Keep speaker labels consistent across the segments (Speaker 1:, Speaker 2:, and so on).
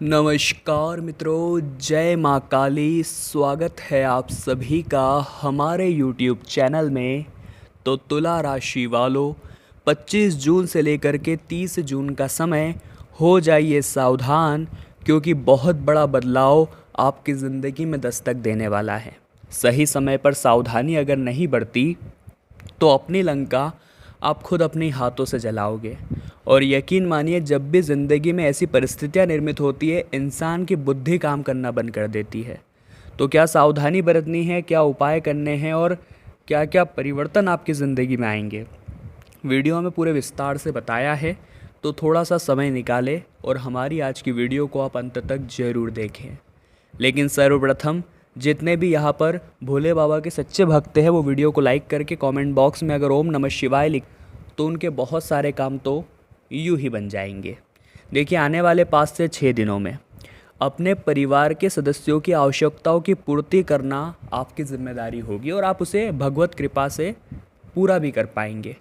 Speaker 1: नमस्कार मित्रों, जय माँ काली। स्वागत है आप सभी का हमारे YouTube चैनल में। तो तुला राशि वालों, 25 जून से लेकर के 30 जून का समय हो जाइए सावधान, क्योंकि बहुत बड़ा बदलाव आपकी ज़िंदगी में दस्तक देने वाला है। सही समय पर सावधानी अगर नहीं बरती तो अपनी लंका आप खुद अपने हाथों से जलाओगे। और यकीन मानिए, जब भी ज़िंदगी में ऐसी परिस्थितियाँ निर्मित होती है, इंसान की बुद्धि काम करना बंद कर देती है। तो क्या सावधानी बरतनी है, क्या उपाय करने हैं और क्या क्या परिवर्तन आपकी ज़िंदगी में आएंगे, वीडियो में पूरे विस्तार से बताया है। तो थोड़ा सा समय निकालें और हमारी आज की वीडियो को आप अंत तक ज़रूर देखें। लेकिन सर्वप्रथम जितने भी यहाँ पर भोले बाबा के सच्चे भक्त हैं, वो वीडियो को लाइक करके कमेंट बॉक्स में अगर ओम नमः शिवाय लिख, तो उनके बहुत सारे काम तो यूँ ही बन जाएंगे। देखिए, आने वाले 5 से 6 दिनों में अपने परिवार के सदस्यों की आवश्यकताओं की पूर्ति करना आपकी जिम्मेदारी होगी और आप उसे भगवत कृपा से पूरा भी कर पाएंगे।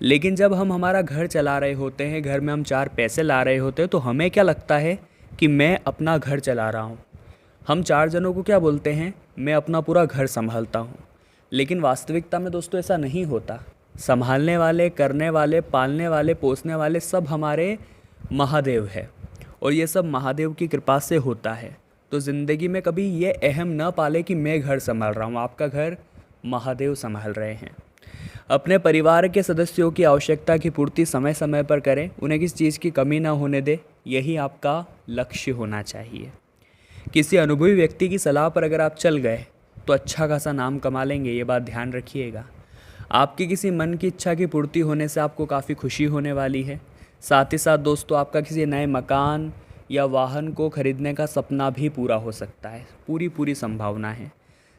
Speaker 1: लेकिन जब हम हमारा घर चला रहे होते हैं, घर में हम 4 पैसे ला रहे होते हैं, तो हमें क्या लगता है कि मैं अपना घर चला रहा हूँ। हम 4 जनों को क्या बोलते हैं, मैं अपना पूरा घर संभालता हूँ। लेकिन वास्तविकता में दोस्तों ऐसा नहीं होता। संभालने वाले, करने वाले, पालने वाले, पोसने वाले सब हमारे महादेव है, और ये सब महादेव की कृपा से होता है। तो ज़िंदगी में कभी ये अहम न पाले कि मैं घर संभाल रहा हूँ, आपका घर महादेव संभाल रहे हैं। अपने परिवार के सदस्यों की आवश्यकता की पूर्ति समय समय पर करें, उन्हें किसी चीज़ की कमी ना होने दें, यही आपका लक्ष्य होना चाहिए। किसी अनुभवी व्यक्ति की सलाह पर अगर आप चल गए तो अच्छा खासा नाम कमा लेंगे, ये बात ध्यान रखिएगा। आपकी किसी मन की इच्छा की पूर्ति होने से आपको काफ़ी खुशी होने वाली है। साथ ही साथ दोस्तों, आपका किसी नए मकान या वाहन को खरीदने का सपना भी पूरा हो सकता है, पूरी संभावना है।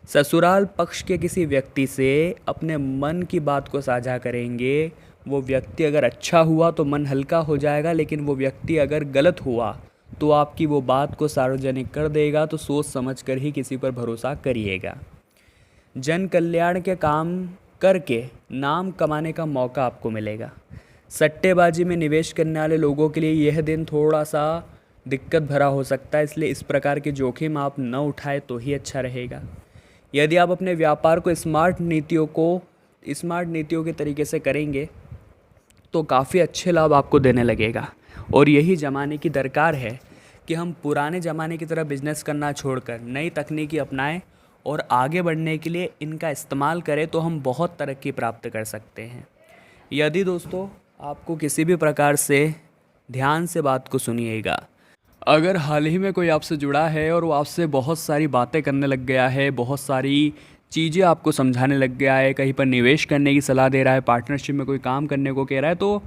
Speaker 1: ससुराल पक्ष के किसी व्यक्ति से अपने मन की बात को साझा करेंगे। वो व्यक्ति अगर अच्छा हुआ तो मन हल्का हो जाएगा, लेकिन वो व्यक्ति अगर गलत हुआ तो आपकी वो बात को सार्वजनिक कर देगा। तो सोच समझ कर ही किसी पर भरोसा करिएगा। जन कल्याण के काम करके नाम कमाने का मौका आपको मिलेगा। सट्टेबाजी में निवेश करने वाले लोगों के लिए यह दिन थोड़ा सा दिक्कत भरा हो सकता है, इसलिए इस प्रकार के जोखिम आप न उठाए तो ही अच्छा रहेगा। यदि आप अपने व्यापार को स्मार्ट नीतियों के तरीके से करेंगे तो काफ़ी अच्छे लाभ आपको देने लगेगा। और यही ज़माने की दरकार है कि हम पुराने ज़माने की तरह बिजनेस करना छोड़कर नई तकनीकी अपनाएं और आगे बढ़ने के लिए इनका इस्तेमाल करें, तो हम बहुत तरक्की प्राप्त कर सकते हैं। यदि दोस्तों आपको किसी भी प्रकार से, ध्यान से बात को सुनिएगा, अगर हाल ही में कोई आपसे जुड़ा है और वो आपसे बहुत सारी बातें करने लग गया है, बहुत सारी चीज़ें आपको समझाने लग गया है, कहीं पर निवेश करने की सलाह दे रहा है, पार्टनरशिप में कोई काम करने को कह रहा है, तो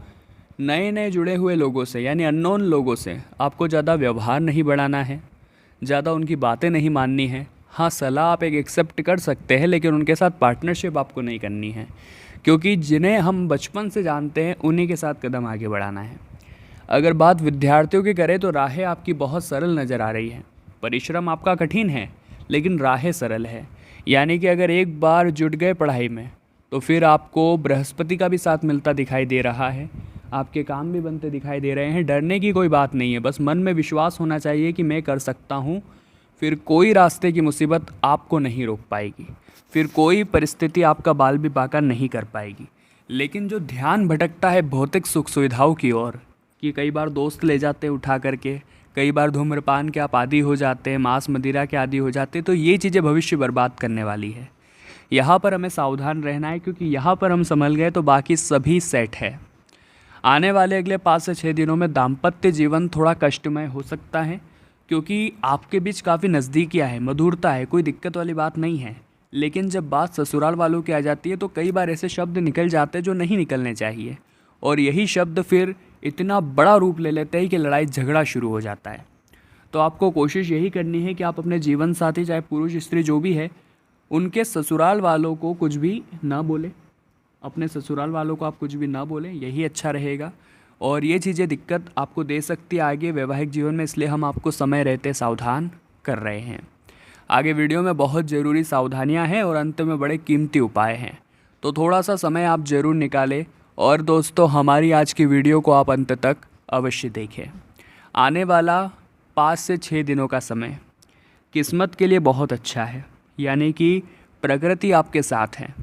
Speaker 1: नए जुड़े हुए लोगों से यानी अननोन लोगों से आपको ज़्यादा व्यवहार नहीं बढ़ाना है, ज़्यादा उनकी बातें नहीं माननी है। हाँ, सलाह आप एक एक्सेप्ट कर सकते हैं, लेकिन उनके साथ पार्टनरशिप आपको नहीं करनी है, क्योंकि जिन्हें हम बचपन से जानते हैं उन्हीं के साथ कदम आगे बढ़ाना है। अगर बात विद्यार्थियों की करें तो राहें आपकी बहुत सरल नज़र आ रही हैं। परिश्रम आपका कठिन है, लेकिन राहें सरल है। यानी कि अगर एक बार जुट गए पढ़ाई में तो फिर आपको बृहस्पति का भी साथ मिलता दिखाई दे रहा है, आपके काम भी बनते दिखाई दे रहे हैं। डरने की कोई बात नहीं है, बस मन में विश्वास होना चाहिए कि मैं कर सकता हूँ। फिर कोई रास्ते की मुसीबत आपको नहीं रोक पाएगी, फिर कोई परिस्थिति आपका बाल भी बांका नहीं कर पाएगी। लेकिन जो ध्यान भटकता है भौतिक सुख सुविधाओं की ओर, कि कई बार दोस्त ले जाते हैं उठा करके, कई बार धूम्रपान के आप आदी हो जाते हैं, मांस मदिरा के आदी हो जाते हैं, तो ये चीज़ें भविष्य बर्बाद करने वाली है। यहाँ पर हमें सावधान रहना है, क्योंकि यहाँ पर हम संभल गए तो बाकी सभी सेट है। आने वाले अगले 5 से 6 दिनों में दाम्पत्य जीवन थोड़ा कष्टमय हो सकता है, क्योंकि आपके बीच काफ़ी नज़दीकियाँ है, मधुरता है, कोई दिक्कत वाली बात नहीं है। लेकिन जब बात ससुराल वालों की आ जाती है तो कई बार ऐसे शब्द निकल जाते हैं जो नहीं निकलने चाहिए, और यही शब्द फिर इतना बड़ा रूप ले लेते हैं कि लड़ाई झगड़ा शुरू हो जाता है। तो आपको कोशिश यही करनी है कि आप अपने जीवन साथी, चाहे पुरुष स्त्री जो भी है, उनके ससुराल वालों को कुछ भी ना बोले, अपने ससुराल वालों को आप कुछ भी ना बोलें, यही अच्छा रहेगा। और ये चीज़ें दिक्कत आपको दे सकती है आगे वैवाहिक जीवन में, इसलिए हम आपको समय रहते सावधान कर रहे हैं। आगे वीडियो में बहुत ज़रूरी सावधानियां हैं और अंत में बड़े कीमती उपाय हैं, तो थोड़ा सा समय आप ज़रूर निकालें। और दोस्तों, हमारी आज की वीडियो को आप अंत तक अवश्य देखें। आने वाला 5 से 6 दिनों का समय किस्मत के लिए बहुत अच्छा है। यानी कि प्रकृति आपके साथ है,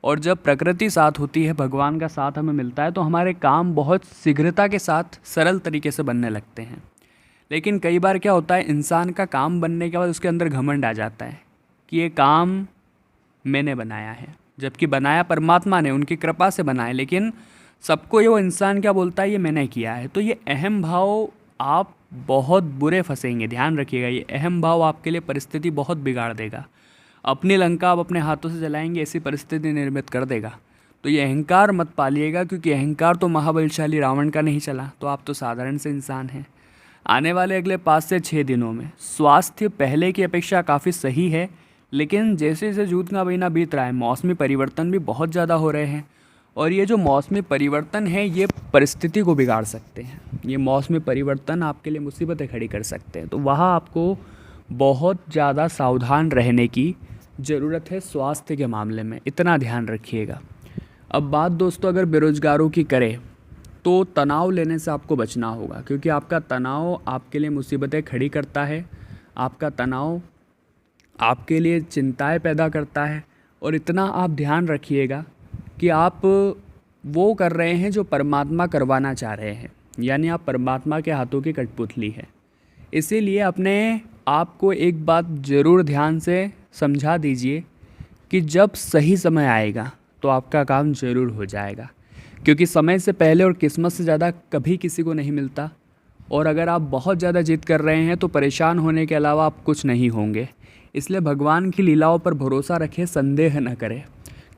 Speaker 1: और जब प्रकृति साथ होती है, भगवान का साथ हमें मिलता है, तो हमारे काम बहुत शीघ्रता के साथ सरल तरीके से बनने लगते हैं। लेकिन कई बार क्या होता है, इंसान का काम बनने के बाद उसके अंदर घमंड आ जाता है कि ये काम मैंने बनाया है, जबकि बनाया परमात्मा ने, उनकी कृपा से बनाया। लेकिन सबको ये वो इंसान क्या बोलता है, ये मैंने किया है। तो ये अहम भाव आप बहुत बुरे फंसेंगे, ध्यान रखिएगा। ये अहम भाव आपके लिए परिस्थिति बहुत बिगाड़ देगा। अपनी लंका आप अपने हाथों से जलाएंगे, ऐसी परिस्थिति निर्मित कर देगा। तो ये अहंकार मत पालिएगा, क्योंकि अहंकार तो महाबलशाली रावण का नहीं चला, तो आप तो साधारण से इंसान हैं। आने वाले अगले 5 से 6 दिनों में स्वास्थ्य पहले की अपेक्षा काफ़ी सही है, लेकिन जैसे जैसे जून का महीना बीत रहा है, मौसमी परिवर्तन भी बहुत ज़्यादा हो रहे हैं, और ये जो मौसमी परिवर्तन है ये परिस्थिति को बिगाड़ सकते हैं। ये मौसमी परिवर्तन आपके लिए मुसीबतें खड़ी कर सकते हैं। तो वहाँ आपको बहुत ज़्यादा सावधान रहने की ज़रूरत है स्वास्थ्य के मामले में, इतना ध्यान रखिएगा। अब बात दोस्तों अगर बेरोज़गारों की करें, तो तनाव लेने से आपको बचना होगा, क्योंकि आपका तनाव आपके लिए मुसीबतें खड़ी करता है। आपका तनाव आपके लिए चिंताएं पैदा करता है। और इतना आप ध्यान रखिएगा कि आप वो कर रहे हैं जो परमात्मा करवाना चाह रहे हैं, यानी आप परमात्मा के हाथों की कठपुतली है। इसीलिए अपने आप को एक बात ज़रूर ध्यान से समझा दीजिए कि जब सही समय आएगा तो आपका काम ज़रूर हो जाएगा, क्योंकि समय से पहले और किस्मत से ज़्यादा कभी किसी को नहीं मिलता। और अगर आप बहुत ज़्यादा जिद कर रहे हैं तो परेशान होने के अलावा आप कुछ नहीं होंगे। इसलिए भगवान की लीलाओं पर भरोसा रखें, संदेह न करें,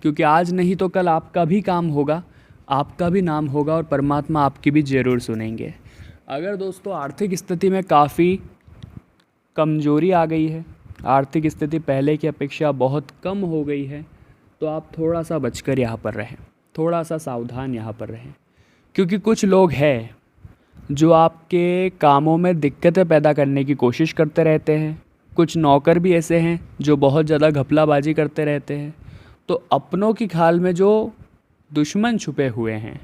Speaker 1: क्योंकि आज नहीं तो कल आपका भी काम होगा, आपका भी नाम होगा, और परमात्मा आपकी भी ज़रूर सुनेंगे। अगर दोस्तों आर्थिक स्थिति में काफ़ी कमज़ोरी आ गई है, आर्थिक स्थिति पहले की अपेक्षा बहुत कम हो गई है, तो आप थोड़ा सा बचकर यहाँ पर रहें, थोड़ा सा सावधान यहाँ पर रहें। क्योंकि कुछ लोग हैं जो आपके कामों में दिक्कतें पैदा करने की कोशिश करते रहते हैं। कुछ नौकर भी ऐसे हैं जो बहुत ज़्यादा घपलाबाजी करते रहते हैं। तो अपनों की खाल में जो दुश्मन छुपे हुए हैं,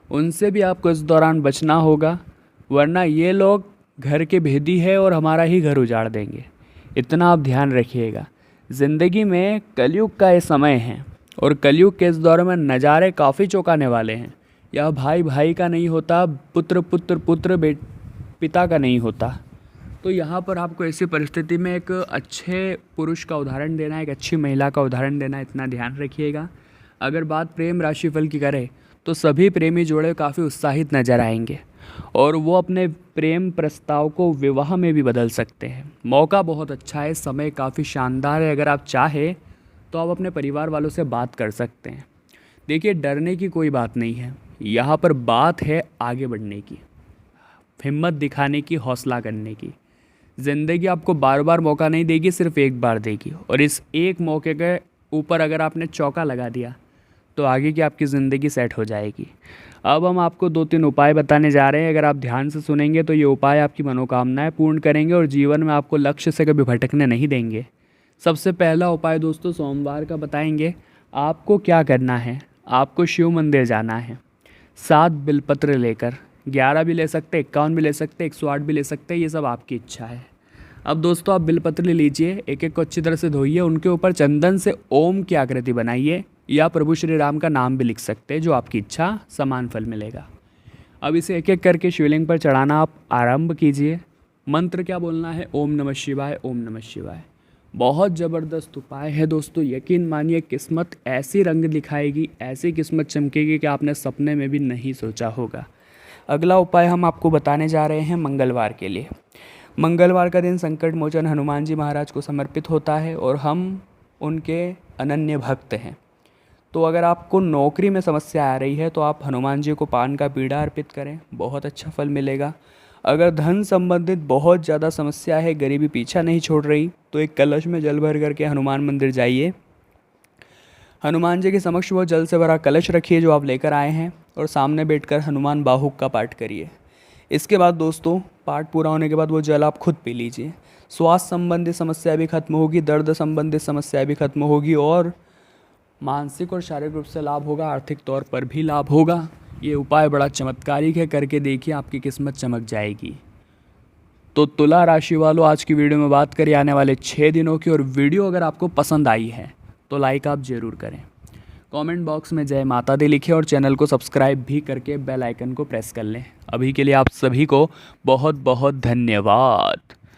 Speaker 1: उनसे भी आपको इस दौरान बचना होगा, वरना ये लोग घर के भेदी है और हमारा ही घर उजाड़ देंगे। इतना आप ध्यान रखिएगा। ज़िंदगी में कलयुग का ये समय है, और कलयुग के इस दौर में नज़ारे काफ़ी चौंकाने वाले हैं। यह भाई भाई का नहीं होता, पुत्र पुत्र पुत्र पिता का नहीं होता। तो यहाँ पर आपको ऐसी परिस्थिति में एक अच्छे पुरुष का उदाहरण देना है, एक अच्छी महिला का उदाहरण देना है, इतना ध्यान रखिएगा। अगर बात प्रेम राशिफल की करें तो सभी प्रेमी जोड़े काफ़ी उत्साहित नज़र आएंगे, और वो अपने प्रेम प्रस्ताव को विवाह में भी बदल सकते हैं। मौका बहुत अच्छा है, समय काफ़ी शानदार है। अगर आप चाहें तो आप अपने परिवार वालों से बात कर सकते हैं। देखिए, डरने की कोई बात नहीं है, यहाँ पर बात है आगे बढ़ने की, हिम्मत दिखाने की, हौसला करने की। ज़िंदगी आपको बार बार मौका नहीं देगी, सिर्फ एक बार देगी, और इस एक मौके के ऊपर अगर आपने चौका लगा दिया तो आगे की आपकी ज़िंदगी सेट हो जाएगी। अब हम आपको 2-3 उपाय बताने जा रहे हैं। अगर आप ध्यान से सुनेंगे तो ये उपाय आपकी मनोकामनाएं पूर्ण करेंगे और जीवन में आपको लक्ष्य से कभी भटकने नहीं देंगे। सबसे पहला उपाय दोस्तों सोमवार का बताएंगे। आपको क्या करना है, आपको शिव मंदिर जाना है, 7 बिलपत्र लेकर, 11 भी ले सकते, 51 भी ले सकते, 108 भी ले सकते, ये सब आपकी इच्छा है। अब दोस्तों आप बिलपत्र ले लीजिए, एक एक को अच्छी तरह से धोइए, उनके ऊपर चंदन से ओम की आकृति बनाइए, या प्रभु श्री राम का नाम भी लिख सकते हैं, जो आपकी इच्छा, समान फल मिलेगा। अब इसे एक एक करके शिवलिंग पर चढ़ाना आप आरंभ कीजिए। मंत्र क्या बोलना है, ओम नमः शिवाय, ओम नमः शिवाय। बहुत ज़बरदस्त उपाय है दोस्तों, यकीन मानिए किस्मत ऐसी रंग दिखाएगी, ऐसी किस्मत चमकेगी कि आपने सपने में भी नहीं सोचा होगा। अगला उपाय हम आपको बताने जा रहे हैं मंगलवार के लिए। मंगलवार का दिन संकट मोचन हनुमान जी महाराज को समर्पित होता है, और हम उनके अनन्य भक्त हैं। तो अगर आपको नौकरी में समस्या आ रही है तो आप हनुमान जी को पान का बीड़ा अर्पित करें, बहुत अच्छा फल मिलेगा। अगर धन संबंधित बहुत ज़्यादा समस्या है, गरीबी पीछा नहीं छोड़ रही, तो एक कलश में जल भर करके हनुमान मंदिर जाइए, हनुमान जी के समक्ष वो जल से भरा कलश रखिए जो आप लेकर आए हैं, और सामने बैठकर हनुमान बाहुक का पाठ करिए। इसके बाद दोस्तों पाठ पूरा होने के बाद वो जल आप खुद पी लीजिए। स्वास्थ्य संबंधी समस्या भी खत्म होगी, दर्द संबंधित समस्या भी खत्म होगी, और मानसिक और शारीरिक रूप से लाभ होगा, आर्थिक तौर पर भी लाभ होगा। ये उपाय बड़ा चमत्कारिक है, करके देखिए, आपकी किस्मत चमक जाएगी। तो तुला राशि वालों, आज की वीडियो में बात करें आने वाले 6 दिनों की, और वीडियो अगर आपको पसंद आई है तो लाइक आप ज़रूर करें। कमेंट बॉक्स में जय माता दी लिखें और चैनल को सब्सक्राइब भी करके बेल आइकन को प्रेस कर लें। अभी के लिए आप सभी को बहुत बहुत धन्यवाद।